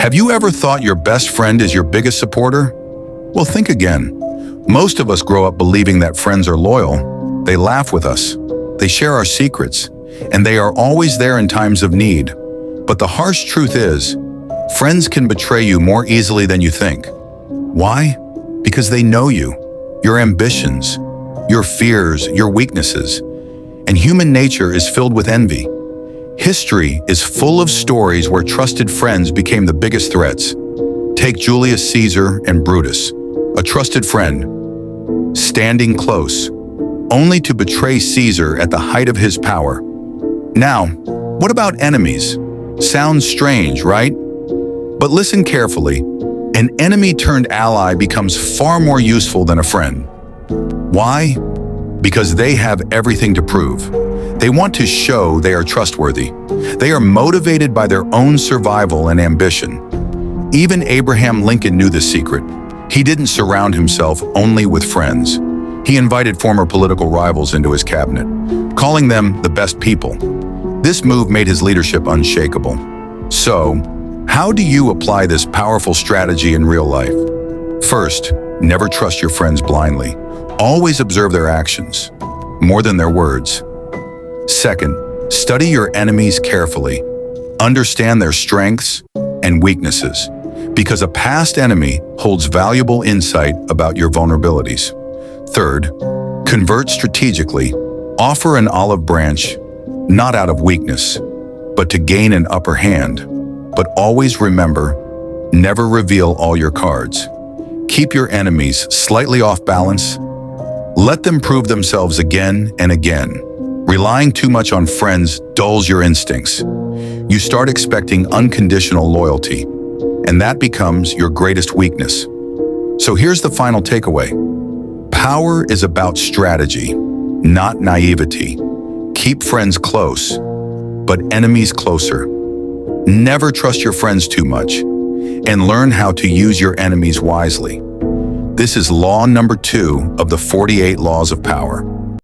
Have you ever thought your best friend is your biggest supporter? Well, think again. Most of us grow up believing that friends are loyal. They laugh with us, they share our secrets, and they are always there in times of need. But the harsh truth is, friends can betray you more easily than you think. Why? Because they know you, your ambitions, your fears, your weaknesses. And human nature is filled with envy. History is full of stories where trusted friends became the biggest threats. Take Julius Caesar and Brutus, a trusted friend, standing close, only to betray Caesar at the height of his power. Now, what about enemies? Sounds strange, right? But listen carefully. An enemy turned ally becomes far more useful than a friend. Why? Because they have everything to prove. They want to show they are trustworthy. They are motivated by their own survival and ambition. Even Abraham Lincoln knew this secret. He didn't surround himself only with friends. He invited former political rivals into his cabinet, calling them the best people. This move made his leadership unshakable. So, how do you apply this powerful strategy in real life? First, never trust your friends blindly. Always observe their actions, more than their words. Second, study your enemies carefully. Understand their strengths and weaknesses, because a past enemy holds valuable insight about your vulnerabilities. Third, convert strategically. Offer an olive branch, not out of weakness, but to gain an upper hand. But always remember, never reveal all your cards. Keep your enemies slightly off balance. Let them prove themselves again and again. Relying too much on friends dulls your instincts. You start expecting unconditional loyalty, and that becomes your greatest weakness. So here's the final takeaway. Power is about strategy, not naivety. Keep friends close, but enemies closer. Never trust your friends too much, and learn how to use your enemies wisely. This is law number 2 of the 48 laws of power.